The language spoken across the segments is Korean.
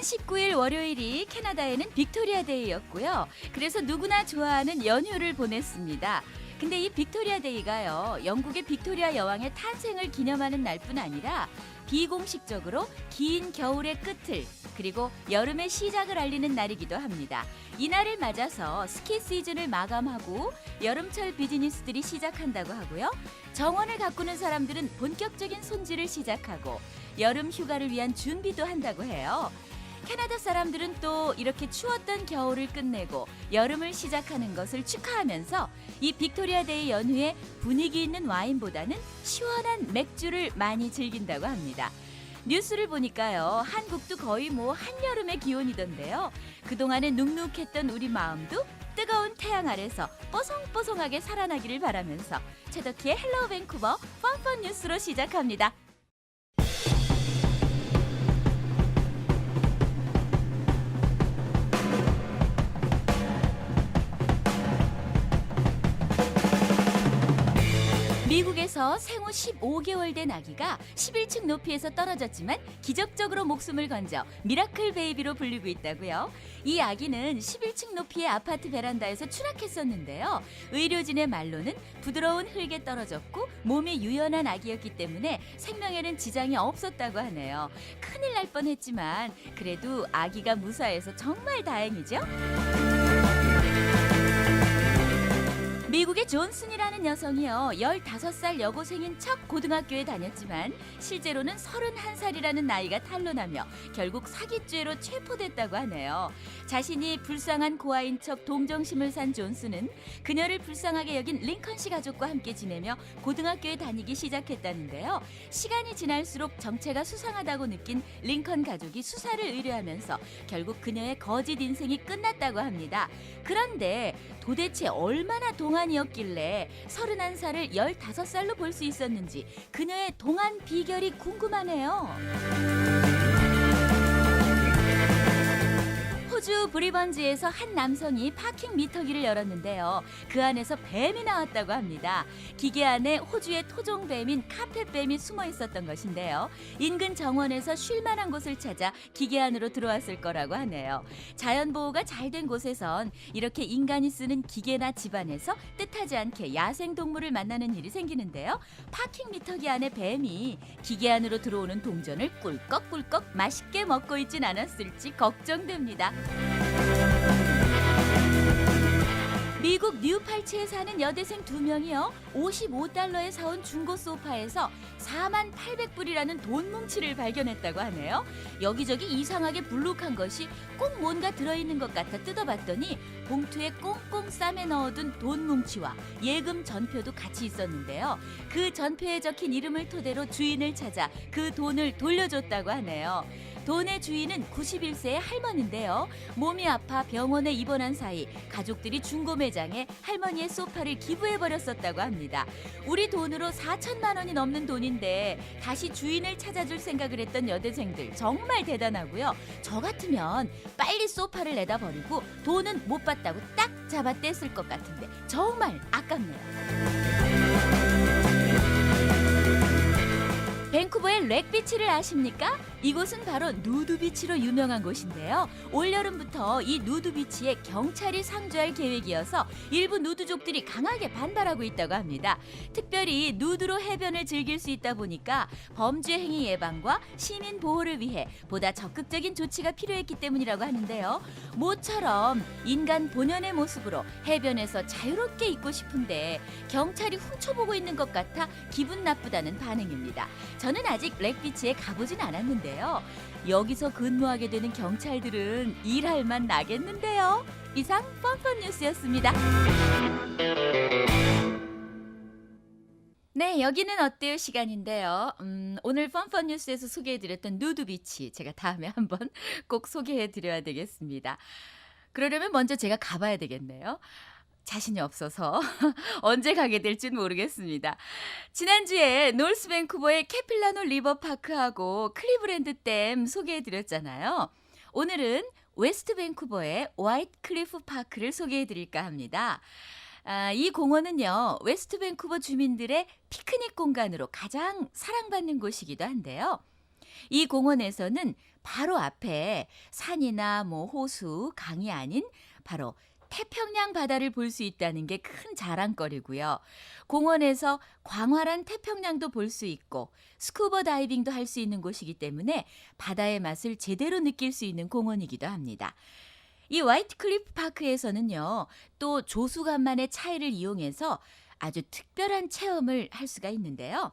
19일 월요일이 캐나다에는 빅토리아 데이였고요. 그래서 누구나 좋아하는 연휴를 보냈습니다. 근데 이 빅토리아 데이가요, 영국의 빅토리아 여왕의 탄생을 기념하는 날뿐 아니라 비공식적으로 긴 겨울의 끝을 그리고 여름의 시작을 알리는 날이기도 합니다. 이 날을 맞아서 스키 시즌을 마감하고 여름철 비즈니스들이 시작한다고 하고요. 정원을 가꾸는 사람들은 본격적인 손질을 시작하고 여름 휴가를 위한 준비도 한다고 해요. 캐나다 사람들은 또 이렇게 추웠던 겨울을 끝내고 여름을 시작하는 것을 축하하면서 이 빅토리아 데이 연휴에 분위기 있는 와인보다는 시원한 맥주를 많이 즐긴다고 합니다. 뉴스를 보니까요, 한국도 거의 한여름의 기온이던데요. 그동안에 눅눅했던 우리 마음도 뜨거운 태양 아래서 뽀송뽀송하게 살아나기를 바라면서 최덕희의 헬로우 밴쿠버 펀펀 뉴스로 시작합니다. 미국에서 생후 15개월 된 아기가 11층 높이에서 떨어졌지만 기적적으로 목숨을 건져 미라클 베이비로 불리고 있다고요. 이 아기는 11층 높이의 아파트 베란다에서 추락했었는데요. 의료진의 말로는 부드러운 흙에 떨어졌고 몸이 유연한 아기였기 때문에 생명에는 지장이 없었다고 하네요. 큰일 날 뻔했지만 그래도 아기가 무사해서 정말 다행이죠. 미국의 존슨이라는 여성이요, 15살 여고생인 척 고등학교에 다녔지만 실제로는 31살이라는 나이가 탄로나며 결국 사기죄로 체포됐다고 하네요. 자신이 불쌍한 고아인 척 동정심을 산 존슨은 그녀를 불쌍하게 여긴 링컨 씨 가족과 함께 지내며 고등학교에 다니기 시작했다는데요. 시간이 지날수록 정체가 수상하다고 느낀 링컨 가족이 수사를 의뢰하면서 결국 그녀의 거짓 인생이 끝났다고 합니다. 그런데 도대체 얼마나 동안이었길래 31살을 15살로 볼 수 있었는지 그녀의 동안 비결이 궁금하네요. 호주 브리번즈에서 한 남성이 파킹 미터기를 열었는데요. 그 안에서 뱀이 나왔다고 합니다. 기계 안에 호주의 토종뱀인 카펫뱀이 숨어 있었던 것인데요. 인근 정원에서 쉴 만한 곳을 찾아 기계 안으로 들어왔을 거라고 하네요. 자연보호가 잘 된 곳에선 이렇게 인간이 쓰는 기계나 집안에서 뜻하지 않게 야생동물을 만나는 일이 생기는데요. 파킹 미터기 안에 뱀이 기계 안으로 들어오는 동전을 꿀꺽꿀꺽 맛있게 먹고 있진 않았을지 걱정됩니다. 미국 뉴팔치에 사는 여대생 2명이요. 55달러에 사온 중고 소파에서 48,800불이라는 돈 뭉치를 발견했다고 하네요. 여기저기 이상하게 불룩한 것이 꼭 뭔가 들어있는 것 같아 뜯어봤더니 봉투에 꽁꽁 싸매 넣어둔 돈 뭉치와 예금 전표도 같이 있었는데요. 그 전표에 적힌 이름을 토대로 주인을 찾아 그 돈을 돌려줬다고 하네요. 돈의 주인은 91세의 할머니인데요. 몸이 아파 병원에 입원한 사이 가족들이 중고 매장에 할머니의 소파를 기부해버렸었다고 합니다. 우리 돈으로 4천만 원이 넘는 돈인데 다시 주인을 찾아줄 생각을 했던 여대생들 정말 대단하고요. 저 같으면 빨리 소파를 내다 버리고 돈은 못 받다고 딱 잡아 뗐을 것 같은데 정말 아깝네요. 밴쿠버의 렉비치를 아십니까? 이곳은 바로 누드비치로 유명한 곳인데요. 올여름부터 이 누드비치에 경찰이 상주할 계획이어서 일부 누드족들이 강하게 반발하고 있다고 합니다. 특별히 누드로 해변을 즐길 수 있다 보니까 범죄 행위 예방과 시민 보호를 위해 보다 적극적인 조치가 필요했기 때문이라고 하는데요. 모처럼 인간 본연의 모습으로 해변에서 자유롭게 있고 싶은데 경찰이 훔쳐보고 있는 것 같아 기분 나쁘다는 반응입니다. 저는 아직 렉비치에 가보진 않았는데요. 여기서 근무하게 되는 경찰들은 일할 만 나겠는데요. 이상 펀펀 뉴스였습니다. 네, 여기는 어때요 시간인데요. 오늘 펀펀 뉴스에서 소개해드렸던 누드비치 제가 다음에 한번 꼭 소개해드려야 되겠습니다. 그러려면 먼저 제가 가봐야 되겠네요. 자신이 없어서 언제 가게 될지는 모르겠습니다. 지난주에 노스 밴쿠버의 캐필라노 리버파크하고 클리브랜드 댐 소개해드렸잖아요. 오늘은 웨스트 밴쿠버의 화이트 클리프 파크를 소개해드릴까 합니다. 이 공원은요, 웨스트 밴쿠버 주민들의 피크닉 공간으로 가장 사랑받는 곳이기도 한데요. 이 공원에서는 바로 앞에 산이나 뭐 호수, 강이 아닌 바로 태평양 바다를 볼 수 있다는 게 큰 자랑거리고요. 공원에서 광활한 태평양도 볼 수 있고 스쿠버 다이빙도 할 수 있는 곳이기 때문에 바다의 맛을 제대로 느낄 수 있는 공원이기도 합니다. 이 화이트 클리프 파크에서는요, 또 조수간만의 차이를 이용해서 아주 특별한 체험을 할 수가 있는데요.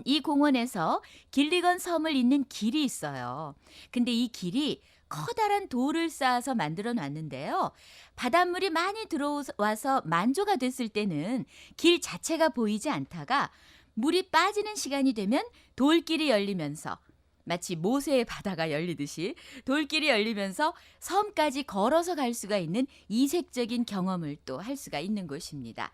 이 공원에서 길리건 섬을 잇는 길이 있어요. 근데 이 길이 커다란 돌을 쌓아서 만들어 놨는데요. 바닷물이 많이 들어와서 만조가 됐을 때는 길 자체가 보이지 않다가 물이 빠지는 시간이 되면 돌길이 열리면서 마치 모세의 바다가 열리듯이 돌길이 열리면서 섬까지 걸어서 갈 수가 있는 이색적인 경험을 또 할 수가 있는 곳입니다.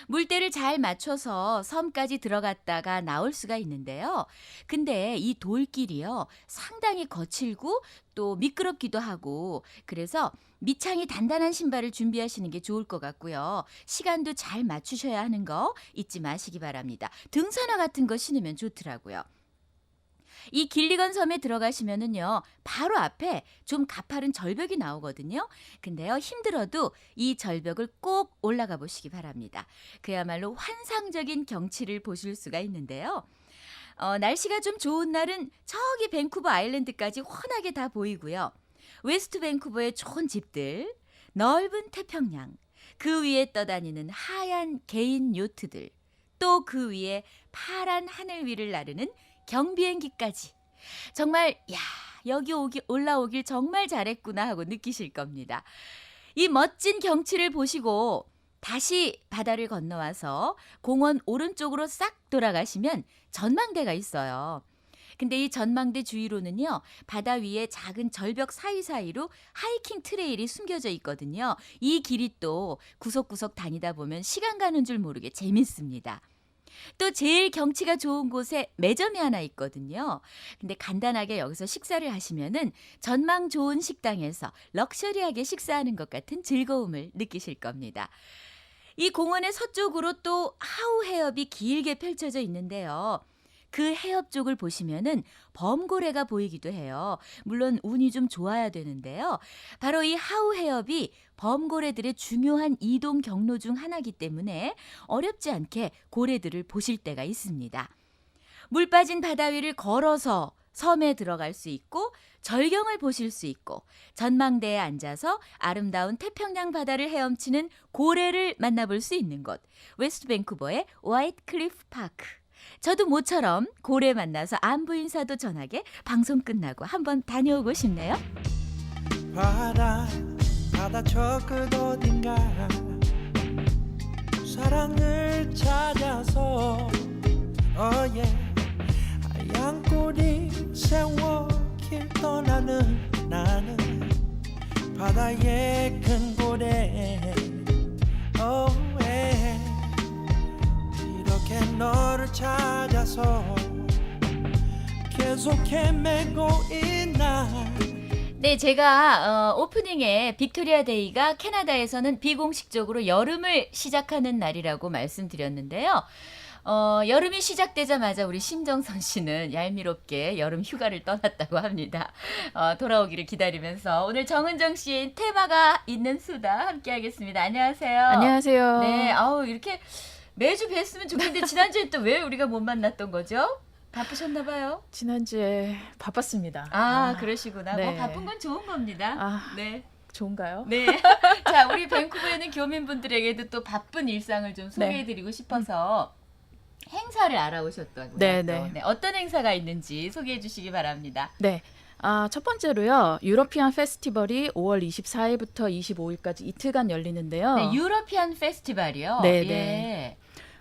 물때를 잘 맞춰서 섬까지 들어갔다가 나올 수가 있는데요. 근데 이 돌길이요, 상당히 거칠고 또 미끄럽기도 하고 그래서 밑창이 단단한 신발을 준비하시는 게 좋을 것 같고요. 시간도 잘 맞추셔야 하는 거 잊지 마시기 바랍니다. 등산화 같은 거 신으면 좋더라고요. 이 길리건 섬에 들어가시면은요, 바로 앞에 좀 가파른 절벽이 나오거든요. 근데요, 힘들어도 이 절벽을 꼭 올라가 보시기 바랍니다. 그야말로 환상적인 경치를 보실 수가 있는데요. 날씨가 좀 좋은 날은 저기 밴쿠버 아일랜드까지 훤하게 다 보이고요. 웨스트 밴쿠버의 좋은 집들, 넓은 태평양, 그 위에 떠다니는 하얀 개인 요트들, 또 그 위에 파란 하늘 위를 나르는 경비행기까지. 정말 여기 올라오길 정말 잘했구나 하고 느끼실 겁니다. 이 멋진 경치를 보시고 다시 바다를 건너와서 공원 오른쪽으로 싹 돌아가시면 전망대가 있어요. 근데 이 전망대 주위로는요, 바다 위에 작은 절벽 사이사이로 하이킹 트레일이 숨겨져 있거든요. 이 길이 또 구석구석 다니다 보면 시간 가는 줄 모르게 재밌습니다. 또 제일 경치가 좋은 곳에 매점이 하나 있거든요. 근데 간단하게 여기서 식사를 하시면은 전망 좋은 식당에서 럭셔리하게 식사하는 것 같은 즐거움을 느끼실 겁니다. 이 공원의 서쪽으로 또 하우 해협이 길게 펼쳐져 있는데요. 그 해협 쪽을 보시면은 범고래가 보이기도 해요. 물론 운이 좀 좋아야 되는데요. 바로 이 하우 해협이 범고래들의 중요한 이동 경로 중 하나이기 때문에 어렵지 않게 고래들을 보실 때가 있습니다. 물 빠진 바다 위를 걸어서 섬에 들어갈 수 있고 절경을 보실 수 있고 전망대에 앉아서 아름다운 태평양 바다를 헤엄치는 고래를 만나볼 수 있는 곳, 웨스트 밴쿠버의 화이트 클리프 파크. 저도 모처럼 고래 만나서 안부 인사도 전하게 방송 끝나고 한번 다녀오고 싶네요. 바다 저 끝 어딘가 사랑을 찾아서 하얀 꼬리 세워 길 떠나는 나는 바다의 큰 고래 이렇게 너를 찾아서 계속 헤매고 있나. 네, 제가 오프닝에 빅토리아 데이가 캐나다에서는 비공식적으로 여름을 시작하는 날이라고 말씀드렸는데요. 여름이 시작되자마자 우리 신정선 씨는 얄미롭게 여름 휴가를 떠났다고 합니다. 돌아오기를 기다리면서 오늘 정은정 씨의 테마가 있는 수다 함께하겠습니다. 안녕하세요. 안녕하세요. 네, 이렇게 매주 뵀으면 좋겠는데 지난주에 또 왜 우리가 못 만났던 거죠? 바쁘셨나 봐요. 지난주에 바빴습니다. 그러시구나. 네. 뭐 바쁜 건 좋은 겁니다. 네. 좋은가요? 네. 자, 우리 밴쿠버에 있는 교민분들에게도 또 바쁜 일상을 좀 소개해드리고 싶어서 행사를 알아오셨다고요. 네. 네. 어떤 행사가 있는지 소개해 주시기 바랍니다. 네. 첫 번째로요. 유러피안 페스티벌이 5월 24일부터 25일까지 이틀간 열리는데요. 네, 유러피안 페스티벌이요. 네, 예.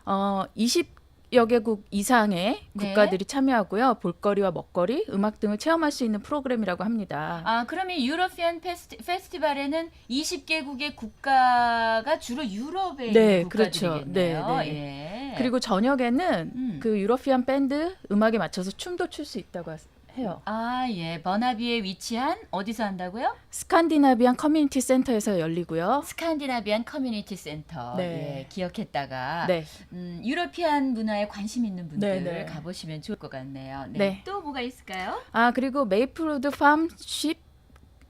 20여 개국 이상의 네. 국가들이 참여하고요. 볼거리와 먹거리, 음악 등을 체험할 수 있는 프로그램이라고 합니다. 그럼 이 유러피안 페스티벌에는 20개국의 국가가 주로 유럽에 있는 국가들이겠네요. 그렇죠. 예. 그리고 저녁에는 그 유러피안 밴드 음악에 맞춰서 춤도 출 수 있다고 해요. 아, 예. 버나비에 위치한 어디서 한다고요? 스칸디나비안 커뮤니티 센터에서 열리고요. 스칸디나비안 커뮤니티 센터. 네. 예, 기억했다가 네. 유러피안 문화에 관심 있는 분들 네, 네. 가보시면 좋을 것 같네요. 네. 네. 또 뭐가 있을까요? 아, 그리고 메이플우드 팜쉽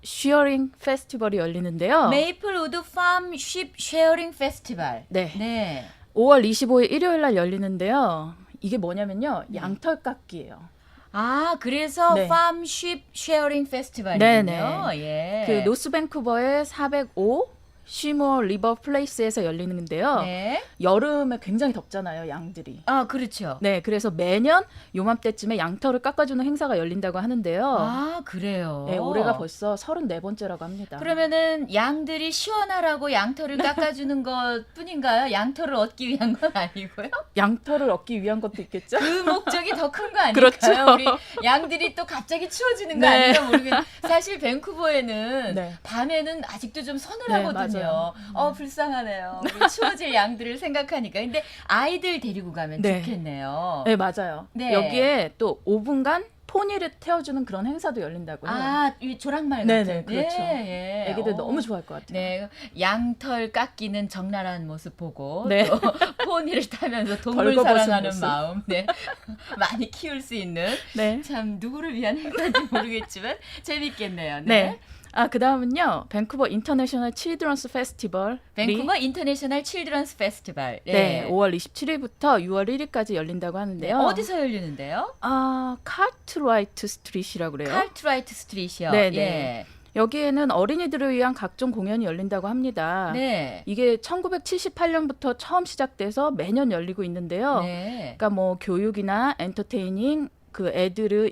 쉬어링 페스티벌이 열리는데요. 메이플우드 팜 쉽 쉐어링 페스티벌. 네. 네. 5월 25일 일요일 날 열리는데요. 이게 뭐냐면요. 네. 양털 깎기예요. 아, 그래서 네. 팜 쉽 쉐어링 페스티벌이군요. 네, 예. 그 노스 밴쿠버의 405 쉬머 리버 플레이스에서 열리는데요. 네. 여름에 굉장히 덥잖아요, 양들이. 아, 그렇죠. 네, 그래서 매년 요맘때쯤에 양털을 깎아주는 행사가 열린다고 하는데요. 아, 그래요. 네, 올해가 벌써 34번째라고 합니다. 그러면은 양들이 시원하라고 양털을 깎아주는 것 뿐인가요? 양털을 얻기 위한 건 아니고요? 양털을 얻기 위한 것도 있겠죠? 그 목적이 더 큰 거 아닐까요? 그렇죠. 우리 양들이 또 갑자기 추워지는 거 네. 아닌가 모르겠는데 사실 밴쿠버에는 네. 밤에는 아직도 좀 네, 서늘하거든요. 맞아요. 불쌍하네요. 우리 추워질 양들을 생각하니까. 근데 아이들 데리고 가면 네. 좋겠네요. 네, 맞아요. 네. 여기에 또 5분간 포니를 태워주는 그런 행사도 열린다고 해요. 아, 이 조랑말 네네, 같은. 그렇죠. 예, 예. 애기들 어. 너무 좋아할 것 같아요. 네, 양털 깎이는 적나라한 모습 보고 네. 또 포니를 타면서 동물 벌거벗은 사랑하는 모습. 마음, 네, 많이 키울 수 있는 네. 참 누구를 위한 행사인지 모르겠지만 재밌겠네요. 네. 아, 그다음은요. 밴쿠버 인터내셔널 칠드런스 페스티벌. 밴쿠버 인터내셔널 칠드런스 페스티벌. 네, 5월 27일부터 6월 1일까지 열린다고 하는데요. 어디서 열리는데요? 아, 카트라이트 스트릿이라고 그래요. 칼트라이트 스트릿이요. 네, 네. 예. 여기에는 어린이들을 위한 각종 공연이 열린다고 합니다. 네. 이게 1978년부터 처음 시작돼서 매년 열리고 있는데요. 네. 그러니까 뭐 교육이나 엔터테이닝, 그 애들을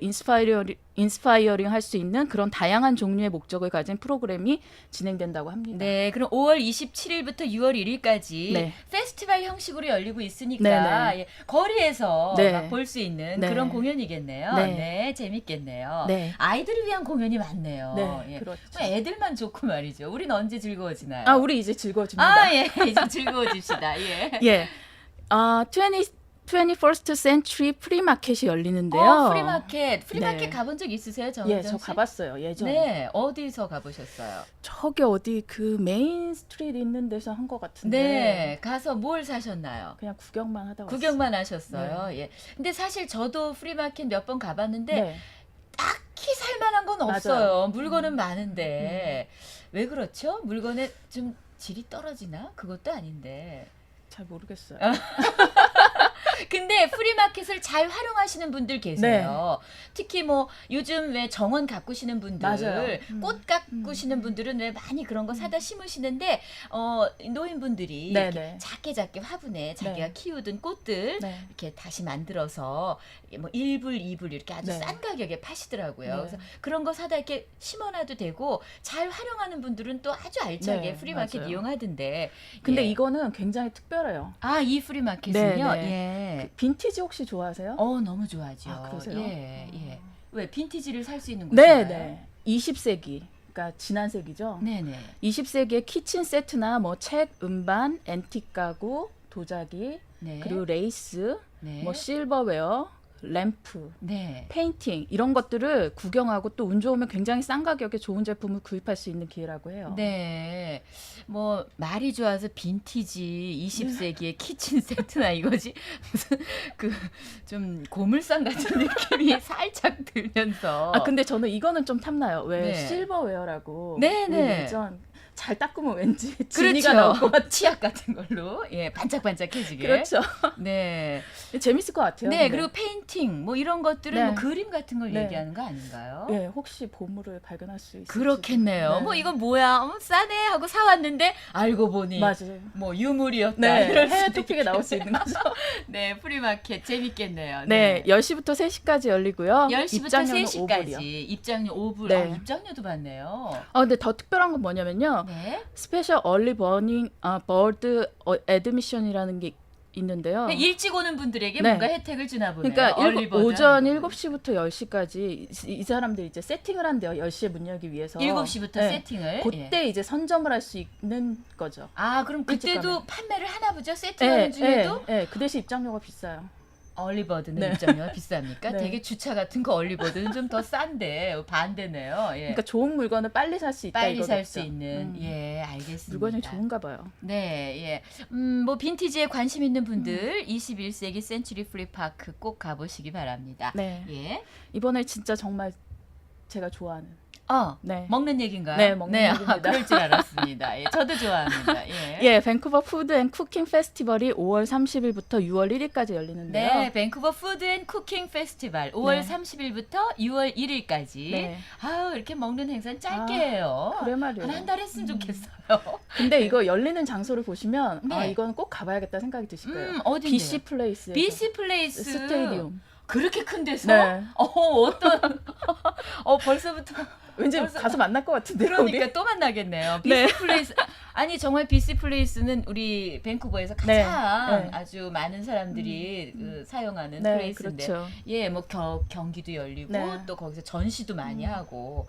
인스파이어링 할 수 있는 그런 다양한 종류의 목적을 가진 프로그램이 진행된다고 합니다. 네, 그럼 5월 27일부터 6월 1일까지 네. 페스티벌 형식으로 열리고 있으니까 네, 예, 거리에서 네. 볼 수 있는 네. 그런 공연이겠네요. 네. 네, 재밌겠네요. 네. 아이들을 위한 공연이 많네요. 네, 예. 그렇죠. 뭐 애들만 좋고 말이죠. 우리는 언제 즐거워지나요? 아, 우리 이제 즐거워집니다. 아, 예, 이제 즐거워집시다. 예. 예. 21st Century 프리마켓이 열리는데요. 프리마켓 네. 가본 적 있으세요, 정은정 예, 씨? 저 가봤어요. 예전에. 네, 어디서 가보셨어요? 저기 어디 그 메인 스트리트 있는 데서 한 것 같은데. 네, 가서 뭘 사셨나요? 그냥 구경만 하다 왔어요. 구경만 하셨어요. 예. 근데 사실 저도 프리마켓 몇 번 가봤는데 네. 딱히 살만한 건 맞아요. 없어요. 물건은 많은데 왜 그렇죠? 물건의 좀 질이 떨어지나? 그것도 아닌데. 잘 모르겠어요. 근데 프리마켓을 잘 활용하시는 분들 계세요. 특히 뭐 요즘 왜 정원 가꾸시는 분들, 맞아요. 꽃 가꾸시는 분들은 왜 많이 그런 거 사다 심으시는데 노인분들이 네, 이렇게 네. 작게 화분에 자기가 네. 키우던 꽃들 네. 이렇게 다시 만들어서 뭐 1불, 2불 이렇게 아주 네. 싼 가격에 파시더라고요. 네. 그래서 그런 거 사다 이렇게 심어놔도 되고 잘 활용하는 분들은 또 아주 알차게 네, 프리마켓 맞아요. 이용하던데. 근데 예. 이거는 굉장히 특별해요. 아, 이 프리마켓은요? 네, 예. 그 빈티지 혹시 좋아하세요? 너무 좋아하죠. 아, 그러세요? 예, 예. 왜 빈티지를 살 수 있는 네, 곳인가요? 네. 20세기. 그러니까 지난 세기죠. 네, 네. 20세기의 키친 세트나 뭐 책, 음반, 앤틱 가구, 도자기, 네. 그리고 레이스, 네. 뭐 실버웨어, 램프, 네. 페인팅 이런 것들을 구경하고 또 운 좋으면 굉장히 싼 가격에 좋은 제품을 구입할 수 있는 기회라고 해요. 네. 뭐 말이 좋아서 빈티지 20세기의 키친 세트나 이거지. 무슨 그 좀 고물상 같은 느낌이 살짝 들면서. 아 근데 저는 이거는 좀 탐나요. 왜 네. 실버웨어라고? 네, 우리 네. 예전 잘 닦으면 왠지 진이가 나올 것 그렇죠. 같아. 치약 같은 걸로 예 반짝반짝해지게. 그렇죠. 네. 재밌을 것 같아요. 네. 근데. 그리고 페인팅 뭐 이런 것들은 네. 뭐 그림 같은 걸 네. 얘기하는 거 아닌가요? 예, 혹시 보물을 발견할 수 있을지. 그렇겠네요. 네. 뭐 이건 뭐야? 싸네 하고 사왔는데 알고 보니 맞아요. 뭐 유물이었다. 네, 이럴 해외 수도 토픽에 나올 수 있는 거죠. 네, 프리마켓 재밌겠네요. 네, 10시부터 3시까지 열리고요. 10시부터 입장료는 3시까지 5불이요. 입장료 5불. 네. 입장료도 받네요. 근데 더 특별한 건 뭐냐면요. 네. 스페셜 얼리 버드 애드미션이라는 게 있는데요. 그러니까 일찍 오는 분들에게 네. 뭔가 혜택을 주나 보네요. 그러니까 얼리버드 오전 하는 거. 7시부터 10시까지 이 사람들이 이제 세팅을 한대요. 10시에 문 열기 위해서. 7시부터 네. 세팅을. 그때 예. 이제 선점을 할 수 있는 거죠. 아, 그럼 일찍 그때도 가면. 판매를 하나 보죠? 세팅하는 예, 중에도? 예, 예. 그 대신 입장료가 비싸요. 얼리버드는 네. 입장료가 비쌉니까? 네. 되게 주차 같은 거 얼리버드는 좀 더 싼데 반대네요. 예. 그러니까 좋은 물건을 빨리 살 수 있다 빨리 살 수 이거겠죠. 있는 예 알겠습니다. 물건이 좋은가 봐요. 네, 예. 뭐 빈티지에 관심 있는 분들 21세기 센츄리 프리파크 꼭 가보시기 바랍니다. 네. 예. 이번에 진짜 정말 제가 좋아하는. 네. 먹는 얘기인가요? 네, 먹는 얘기입니다. 그럴 줄 알았습니다. 예, 저도 좋아합니다. 예. 예, 밴쿠버 푸드 앤 쿠킹 페스티벌이 5월 30일부터 6월 1일까지 열리는데요. 네, 밴쿠버 푸드 앤 쿠킹 페스티벌 5월 네. 30일부터 6월 1일까지. 네. 아우, 이렇게 먹는 행사는 짧게 아, 해요. 그래 말이에요. 한 달 했으면 좋겠어요. 근데 이거 열리는 장소를 보시면 네. 아, 이건 꼭 가봐야겠다 생각이 드실 거예요. 어딘데요? BC 플레이스. BC 플레이스 스테디움. 그렇게 큰 데서? 네. 어떤 벌써부터 왠지 벌써- 가서 만날 것 같은데. 그러니까 또 만나겠네요. 네. BC 플레이스 아니 정말 BC 플레이스는 우리 밴쿠버에서 네. 가장 네. 아주 많은 사람들이 사용하는 네, 플레이스인데 그렇죠. 예, 뭐 경기도 열리고 네. 또 거기서 전시도 많이 하고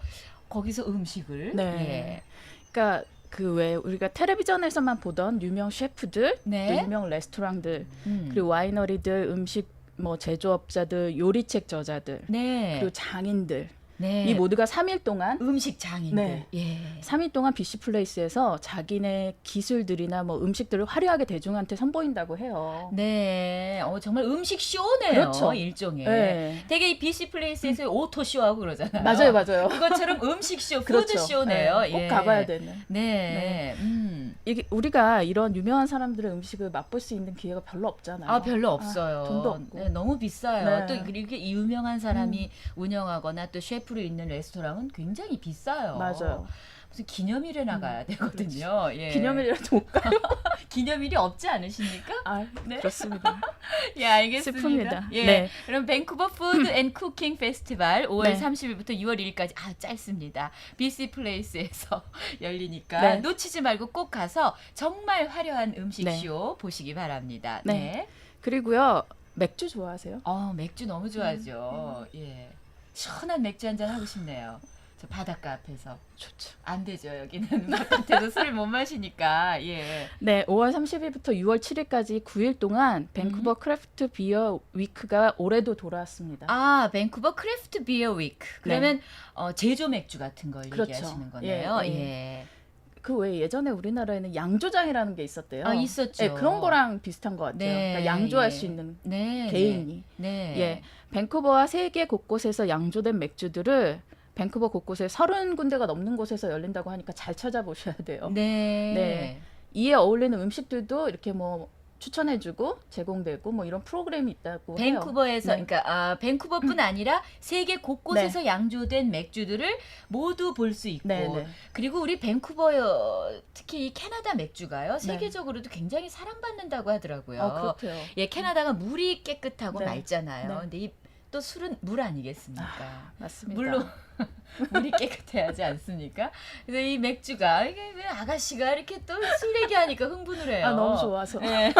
거기서 음식을 네. 그러니까 그 왜 우리가 텔레비전에서만 보던 유명 셰프들, 또 네. 유명 레스토랑들, 음. 그리고 와이너리들, 음식 뭐 제조업자들, 요리책 저자들, 네. 그리고 장인들 네. 이 모두가 3일 동안 음식 장인들. 네. 예. 3일 동안 BC 플레이스에서 자기네 기술들이나 뭐 음식들을 화려하게 대중한테 선보인다고 해요. 네. 정말 음식 쇼네요. 그렇죠. 일종의. 네. 되게 이 BC 플레이스에서 오토 쇼하고 그러잖아요. 맞아요, 맞아요. 그것처럼 음식 쇼, 그렇죠. 푸드 쇼네요. 네, 꼭 예. 가봐야 되는. 네. 이게 우리가 이런 유명한 사람들의 음식을 맛볼 수 있는 기회가 별로 없잖아요. 아, 별로 없어요. 돈도 없고. 네, 너무 비싸요. 네. 또 이렇게 유명한 사람이 운영하거나 또 셰프로 있는 레스토랑은 굉장히 비싸요. 맞아요. 무슨 기념일에 나가야 되거든요. 예. 기념일이라도 못 가요. 기념일이 없지 않으십니까? 아, 네. 그렇습니다. 예, 알겠습니다. 슬픕니다. 예. 네. 그럼 밴쿠버 푸드 앤 쿠킹 페스티벌 5월 네. 30일부터 6월 1일까지 짧습니다. BC 플레이스에서 열리니까 네. 놓치지 말고 꼭 가서 정말 화려한 음식 네. 쇼 보시기 바랍니다. 네. 네. 그리고요, 맥주 좋아하세요? 맥주 너무 좋아하죠. 예. 시원한 맥주 한잔 하고 싶네요. 저 바닷가 앞에서. 좋죠. 안 되죠. 여기는 바깥에서 술을 못 마시니까. 예. 네, 5월 30일부터 6월 7일까지 9일 동안 밴쿠버 크래프트 비어 위크가 올해도 돌아왔습니다. 밴쿠버 크래프트 비어 위크. 그러면 제조 맥주 같은 걸 그렇죠. 얘기하시는 거네요. 예, 예. 예. 그 외에 예전에 우리나라에는 양조장이라는 게 있었대요. 있었죠. 네, 그런 거랑 비슷한 것 같아요. 네, 그러니까 양조할 예. 수 있는 네. 개인이. 네. 예, 밴쿠버와 세계 곳곳에서 양조된 맥주들을 밴쿠버 곳곳에 30군데가 넘는 곳에서 열린다고 하니까 잘 찾아보셔야 돼요. 네. 네. 이에 어울리는 음식들도 이렇게 뭐 추천해주고 제공되고 뭐 이런 프로그램이 있다고 해요. 밴쿠버에서 네. 그러니까 밴쿠버뿐 아니라 세계 곳곳에서 양조된 맥주들을 모두 볼 수 있고 네, 네. 그리고 우리 밴쿠버 특히 이 캐나다 맥주가요 세계적으로도 굉장히 사랑받는다고 하더라고요. 그렇대요. 예, 캐나다가 물이 깨끗하고 네. 맑잖아요. 네. 근데 또 술은 물 아니겠습니까? 맞습니다. 물로 물이 깨끗해야지 않습니까? 그래서 이 맥주가 이게 왜 아가씨가 이렇게 또 술 얘기하니까 흥분을 해요. 너무 좋아서. 네.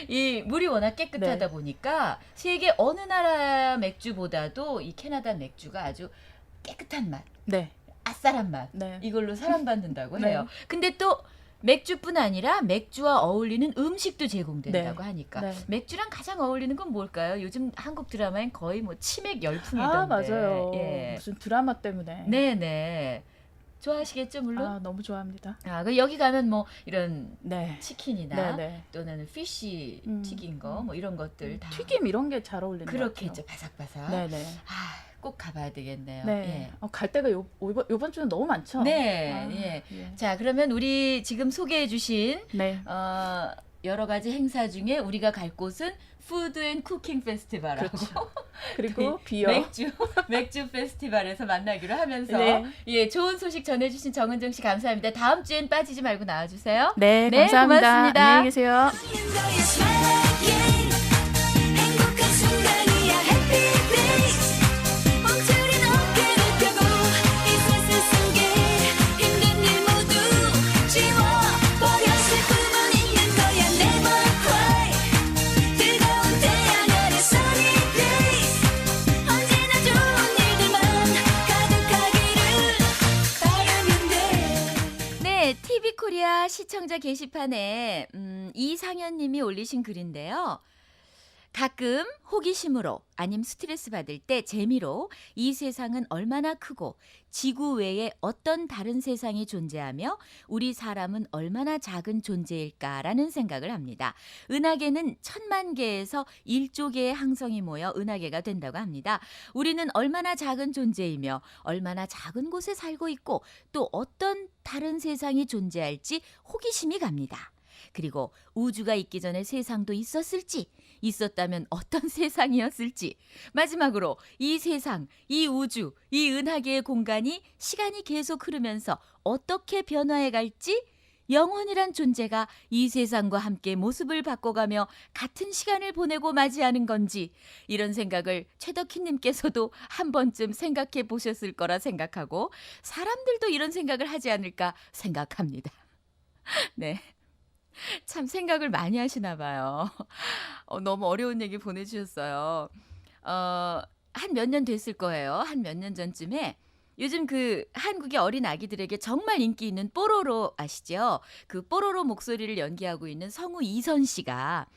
이 물이 워낙 깨끗하다 네. 보니까 세계 어느 나라 맥주보다도 이 캐나다 맥주가 아주 깨끗한 맛, 네. 아싸란 맛 네. 이걸로 사랑받는다고 네. 해요. 근데 또 맥주뿐 아니라 맥주와 어울리는 음식도 제공된다고 네. 하니까 네. 맥주랑 가장 어울리는 건 뭘까요? 요즘 한국 드라마엔 거의 뭐 치맥 열풍이던데. 아, 맞아요. 예. 무슨 드라마 때문에. 네네. 좋아하시겠죠 물론. 너무 좋아합니다. 그 여기 가면 뭐 이런 네. 치킨이나 네, 네. 또는 피쉬 음. 튀긴 거 뭐 이런 것들 다 튀김 이런 게 잘 어울리는 것 그렇겠죠. 같아요. 바삭바삭. 네, 네. 꼭 가봐야 되겠네요. 네. 갈 데가 요번 주는 너무 많죠? 네. 예. 예. 자, 그러면 우리 지금 소개해 주신 네. 여러 가지 행사 중에 우리가 갈 곳은 푸드 앤 쿠킹 페스티벌하고 그렇죠. 그리고 비어. 맥주 페스티벌에서 만나기로 하면서 네. 예, 좋은 소식 전해주신 정은정 씨 감사합니다. 다음 주엔 빠지지 말고 나와주세요. 네, 네, 감사합니다. 고맙습니다. 안녕히 계세요. 행복한 순간이야 happy days 멈추린 어깨를 펴고 이 세상 속에 힘든 일 모두 지워버려 슬픔은 있는 거야 never cry 뜨거운 태양 아래 sunny days 언제나 좋은 일들만 가득하기를 바라면 돼. 네, TV 코리아 시청자 게시판에 이상현 님이 올리신 글인데요. 가끔 호기심으로 아님 스트레스 받을 때 재미로 이 세상은 얼마나 크고 지구 외에 어떤 다른 세상이 존재하며 우리 사람은 얼마나 작은 존재일까라는 생각을 합니다. 은하계는 1000만 개에서 1조 개의 항성이 모여 은하계가 된다고 합니다. 우리는 얼마나 작은 존재이며 얼마나 작은 곳에 살고 있고 또 어떤 다른 세상이 존재할지 호기심이 갑니다. 그리고 우주가 있기 전에 세상도 있었을지, 있었다면 어떤 세상이었을지, 마지막으로 이 세상, 이 우주, 이 은하계의 공간이 시간이 계속 흐르면서 어떻게 변화해 갈지, 영혼이란 존재가 이 세상과 함께 모습을 바꿔가며 같은 시간을 보내고 맞이하는 건지, 이런 생각을 최덕희님께서도 한 번쯤 생각해 보셨을 거라 생각하고 사람들도 이런 생각을 하지 않을까 생각합니다. 네. 참 생각을 많이 하시나 봐요. 너무 어려운 얘기 보내주셨어요. 한 몇 년 됐을 거예요. 한 몇 년 전쯤에 요즘 그 한국의 어린 아기들에게 정말 인기 있는 뽀로로 아시죠? 그 뽀로로 목소리를 연기하고 있는 성우 이선 씨가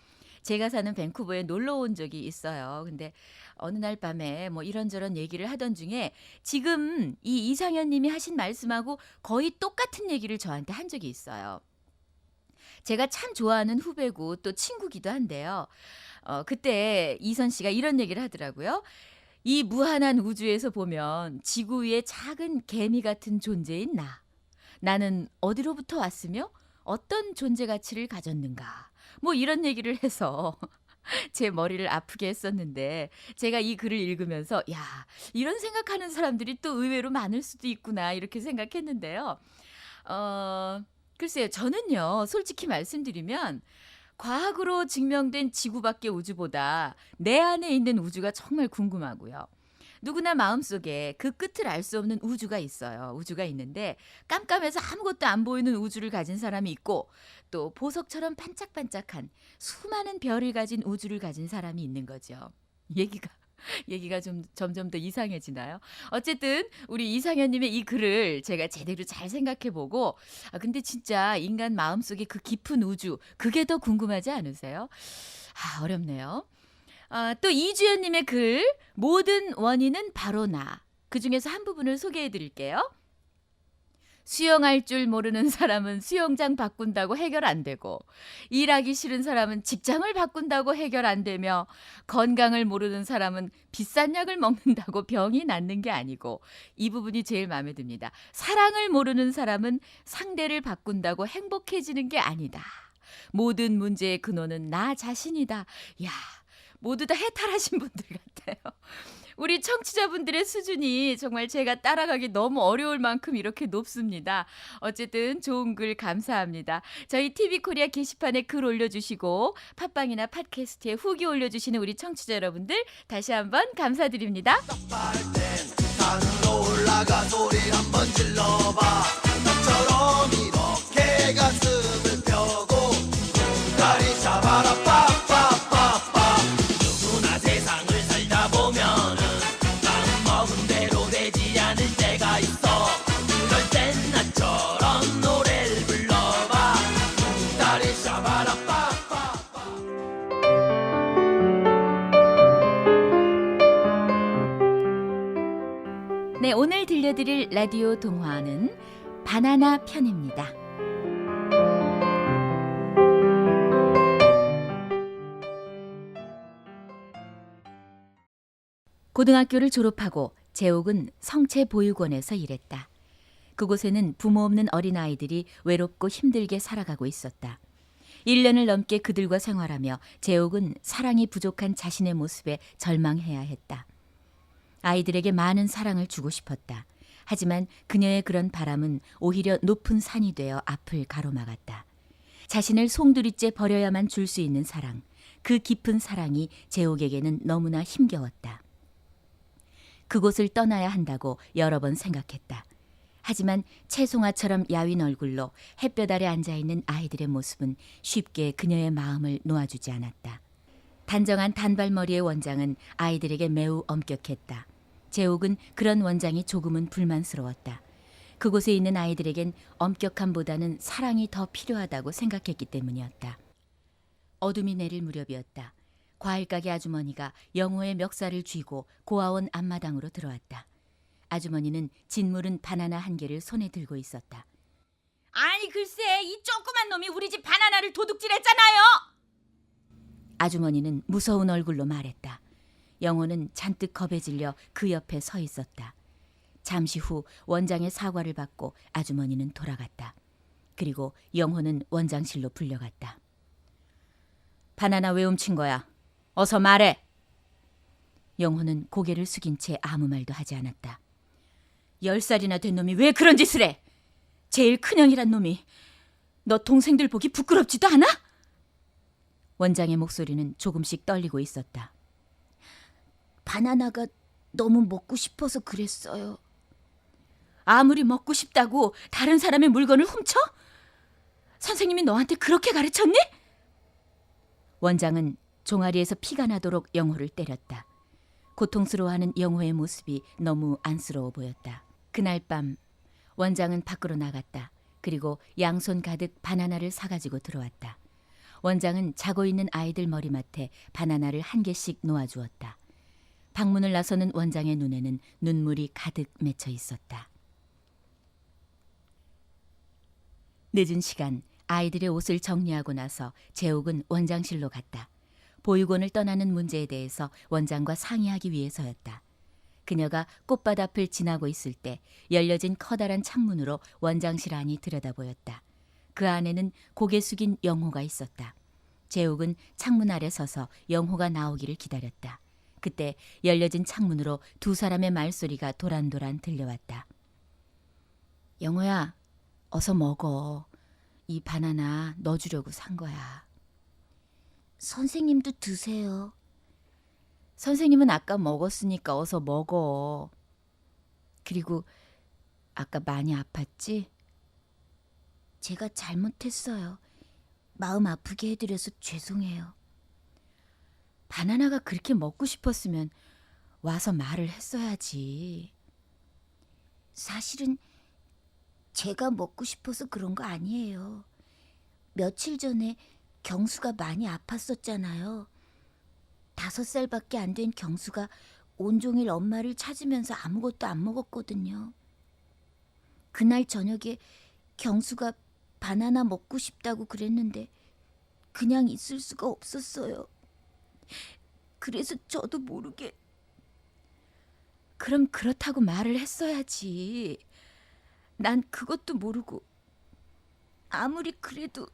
제가 사는 밴쿠버에 놀러 온 적이 있어요. 근데 어느 날 밤에 뭐 이런저런 얘기를 하던 중에 지금 이 이상현 님이 하신 말씀하고 거의 똑같은 얘기를 저한테 한 적이 있어요. 제가 참 좋아하는 후배고 또 친구기도 한데요. 그때 이선 씨가 이런 얘기를 하더라고요. 이 무한한 우주에서 보면 지구 위에 작은 개미 같은 존재인 나. 나는 어디로부터 왔으며 어떤 존재 가치를 가졌는가. 뭐 이런 얘기를 해서 제 머리를 아프게 했었는데 제가 이 글을 읽으면서 야, 이런 생각하는 사람들이 또 의외로 많을 수도 있구나 이렇게 생각했는데요. 글쎄요, 저는요, 솔직히 말씀드리면 과학으로 증명된 지구 밖의 우주보다 내 안에 있는 우주가 정말 궁금하고요. 누구나 마음속에 그 끝을 알 수 없는 우주가 있어요. 우주가 있는데 깜깜해서 아무것도 안 보이는 우주를 가진 사람이 있고 또 보석처럼 반짝반짝한 수많은 별을 가진 우주를 가진 사람이 있는 거죠. 얘기가 좀 점점 더 이상해지나요? 어쨌든 우리 이상현님의 이 글을 제가 제대로 잘 생각해보고 근데 진짜 인간 마음속에 그 깊은 우주 그게 더 궁금하지 않으세요? 어렵네요. 또 이주연님의 글 모든 원인은 바로 나. 그중에서 한 부분을 소개해드릴게요. 수영할 줄 모르는 사람은 수영장 바꾼다고 해결 안 되고 일하기 싫은 사람은 직장을 바꾼다고 해결 안 되며 건강을 모르는 사람은 비싼 약을 먹는다고 병이 낫는 게 아니고 이 부분이 제일 마음에 듭니다. 사랑을 모르는 사람은 상대를 바꾼다고 행복해지는 게 아니다. 모든 문제의 근원은 나 자신이다. 야, 모두 다 해탈하신 분들 같아요. 우리 청취자분들의 수준이 정말 제가 따라가기 너무 어려울 만큼 이렇게 높습니다. 어쨌든 좋은 글 감사합니다. 저희 TV코리아 게시판에 글 올려주시고 팟빵이나 팟캐스트에 후기 올려주시는 우리 청취자 여러분들 다시 한번 감사드립니다. 산으로 올라가 소리 한번 질러봐. 나처럼 이렇게 가슴을 펴고 다리 잡아라 빠빠빠빠. 누구나 세상을 살다 보면은 마음먹은 대로 되지 않을 때가 있어. 그럴 땐 나처럼 노래를 불러봐. 다리 잡아라 빠빠빠. 네, 오늘 들려드릴 라디오 동화는 바나나 편입니다. 고등학교를 졸업하고 재옥은 성채보육원에서 일했다. 그곳에는 부모 없는 어린아이들이 외롭고 힘들게 살아가고 있었다. 1년을 넘게 그들과 생활하며 재옥은 사랑이 부족한 자신의 모습에 절망해야 했다. 아이들에게 많은 사랑을 주고 싶었다. 하지만 그녀의 그런 바람은 오히려 높은 산이 되어 앞을 가로막았다. 자신을 송두리째 버려야만 줄 수 있는 사랑, 그 깊은 사랑이 재옥에게는 너무나 힘겨웠다. 그곳을 떠나야 한다고 여러 번 생각했다. 하지만 채송화처럼 야윈 얼굴로 햇볕 아래 앉아있는 아이들의 모습은 쉽게 그녀의 마음을 놓아주지 않았다. 단정한 단발머리의 원장은 아이들에게 매우 엄격했다. 재옥은 그런 원장이 조금은 불만스러웠다. 그곳에 있는 아이들에겐 엄격함보다는 사랑이 더 필요하다고 생각했기 때문이었다. 어둠이 내릴 무렵이었다. 과일 가게 아주머니가 영호의 멱살을 쥐고 고아원 앞마당으로 들어왔다. 아주머니는 짓무른 바나나 한 개를 손에 들고 있었다. 아니 글쎄, 이 조그만 놈이 우리 집 바나나를 도둑질했잖아요. 아주머니는 무서운 얼굴로 말했다. 영호는 잔뜩 겁에 질려 그 옆에 서 있었다. 잠시 후 원장의 사과를 받고 아주머니는 돌아갔다. 그리고 영호는 원장실로 불려갔다. 바나나 왜 훔친 거야? 어서 말해. 영호는 고개를 숙인 채 아무 말도 하지 않았다. 10살이나 된 놈이 왜 그런 짓을 해? 제일 큰형이란 놈이. 너 동생들 보기 부끄럽지도 않아? 원장의 목소리는 조금씩 떨리고 있었다. 바나나가 너무 먹고 싶어서 그랬어요. 아무리 먹고 싶다고 다른 사람의 물건을 훔쳐? 선생님이 너한테 그렇게 가르쳤니? 원장은 종아리에서 피가 나도록 영호를 때렸다. 고통스러워하는 영호의 모습이 너무 안쓰러워 보였다. 그날 밤 원장은 밖으로 나갔다. 그리고 양손 가득 바나나를 사가지고 들어왔다. 원장은 자고 있는 아이들 머리맡에 바나나를 한 개씩 놓아주었다. 방문을 나서는 원장의 눈에는 눈물이 가득 맺혀 있었다. 늦은 시간 아이들의 옷을 정리하고 나서 재욱은 원장실로 갔다. 보육원을 떠나는 문제에 대해서 원장과 상의하기 위해서였다. 그녀가 꽃밭 앞을 지나고 있을 때 열려진 커다란 창문으로 원장실 안이 들여다보였다. 그 안에는 고개 숙인 영호가 있었다. 재욱은 창문 아래 서서 영호가 나오기를 기다렸다. 그때 열려진 창문으로 두 사람의 말소리가 도란도란 들려왔다. 영호야, 어서 먹어. 이 바나나 너 주려고 산 거야. 선생님도 드세요. 선생님은 아까 먹었으니까 어서 먹어. 그리고 아까 많이 아팠지? 제가 잘못했어요. 마음 아프게 해드려서 죄송해요. 바나나가 그렇게 먹고 싶었으면 와서 말을 했어야지. 사실은 제가 먹고 싶어서 그런 거 아니에요. 며칠 전에 경수가 많이 아팠었잖아요. 5살밖에 안 된 경수가 온종일 엄마를 찾으면서 아무것도 안 먹었거든요. 그날 저녁에 경수가 바나나 먹고 싶다고 그랬는데 그냥 있을 수가 없었어요. 그래서 저도 모르게. 그럼 그렇다고 말을 했어야지. 난 그것도 모르고. 아무리 그래도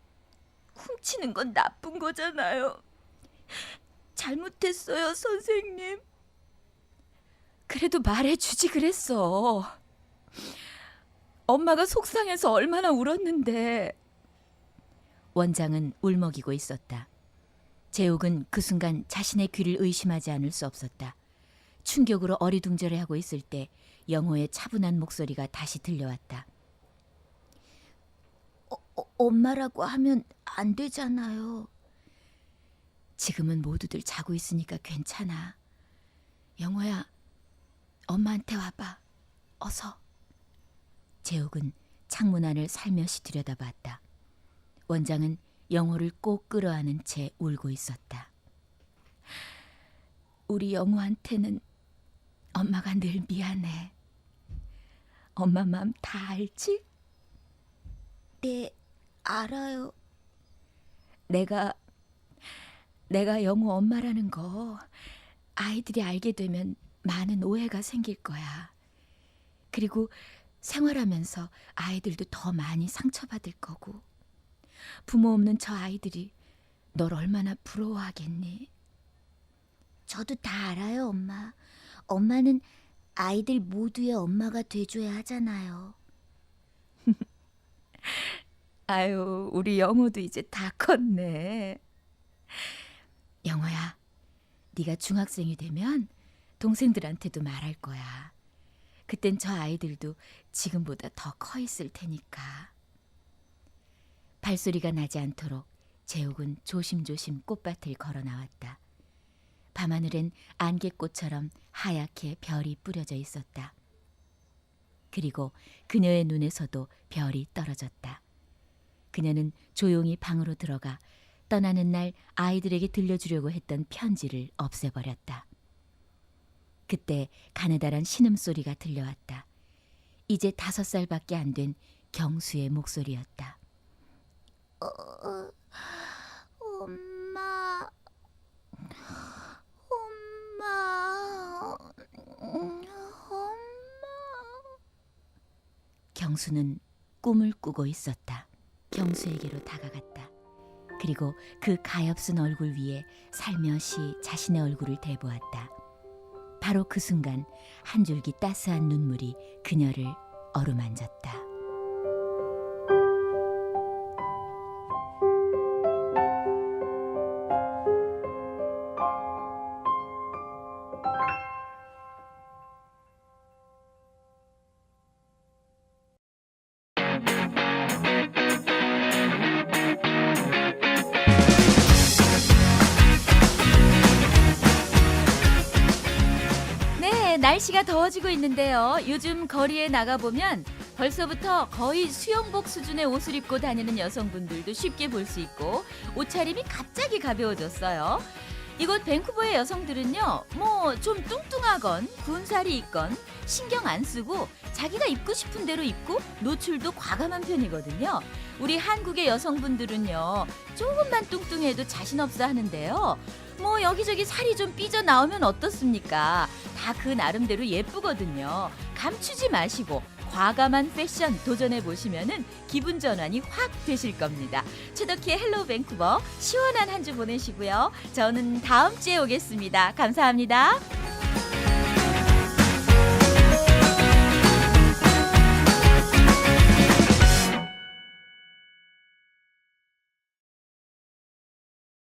훔치는 건 나쁜 거잖아요. 잘못했어요, 선생님. 그래도 말해주지 그랬어. 엄마가 속상해서 얼마나 울었는데. 원장은 울먹이고 있었다. 재욱은 그 순간 자신의 귀를 의심하지 않을 수 없었다. 충격으로 어리둥절해하고 있을 때 영호의 차분한 목소리가 다시 들려왔다. 엄마라고 하면 안 되잖아요. 지금은 모두들 자고 있으니까 괜찮아. 영호야, 엄마한테 와봐. 어서. 재욱은 창문 안을 살며시 들여다봤다. 원장은 영호를 꼭 끌어안은 채 울고 있었다. 우리 영호한테는 엄마가 늘 미안해. 엄마 마음 다 알지? 네, 알아요. 내가 영호 엄마라는 거 아이들이 알게 되면 많은 오해가 생길 거야. 그리고 생활하면서 아이들도 더 많이 상처받을 거고. 부모 없는 저 아이들이 널 얼마나 부러워하겠니? 저도 다 알아요, 엄마. 엄마는 아이들 모두의 엄마가 돼줘야 하잖아요. 아유, 우리 영호도 이제 다 컸네. 영호야, 네가 중학생이 되면 동생들한테도 말할 거야. 그땐 저 아이들도 지금보다 더 커 있을 테니까. 발소리가 나지 않도록 재욱은 조심조심 꽃밭을 걸어 나왔다. 밤하늘엔 안개꽃처럼 하얗게 별이 뿌려져 있었다. 그리고 그녀의 눈에서도 별이 떨어졌다. 그녀는 조용히 방으로 들어가 떠나는 날 아이들에게 들려주려고 했던 편지를 없애버렸다. 그때 가느다란 신음소리가 들려왔다. 이제 5살밖에 안 된 경수의 목소리였다. 엄마, 경수는 꿈을 꾸고 있었다. 경수에게로 다가갔다. 그리고 그 가엾은 얼굴 위에 살며시 자신의 얼굴을 대보았다. 바로 그 순간 한 줄기 따스한 눈물이 그녀를 어루만졌다. 네, 날씨가 더워지고 있는데요. 요즘 거리에 나가보면 벌써부터 거의 수영복 수준의 옷을 입고 다니는 여성분들도 쉽게 볼 수 있고 옷차림이 갑자기 가벼워졌어요. 이곳 밴쿠버의 여성들은요, 뭐 좀 뚱뚱하건 군살이 있건 신경 안 쓰고 자기가 입고 싶은 대로 입고 노출도 과감한 편이거든요. 우리 한국의 여성분들은요, 조금만 뚱뚱해도 자신 없어 하는데요. 뭐 여기저기 살이 좀 삐져 나오면 어떻습니까? 다 그 나름대로 예쁘거든요. 감추지 마시고 과감한 패션 도전해 보시면은 기분 전환이 확 되실 겁니다. 최덕희의 헬로 밴쿠버 시원한 한 주 보내시고요. 저는 다음 주에 오겠습니다. 감사합니다.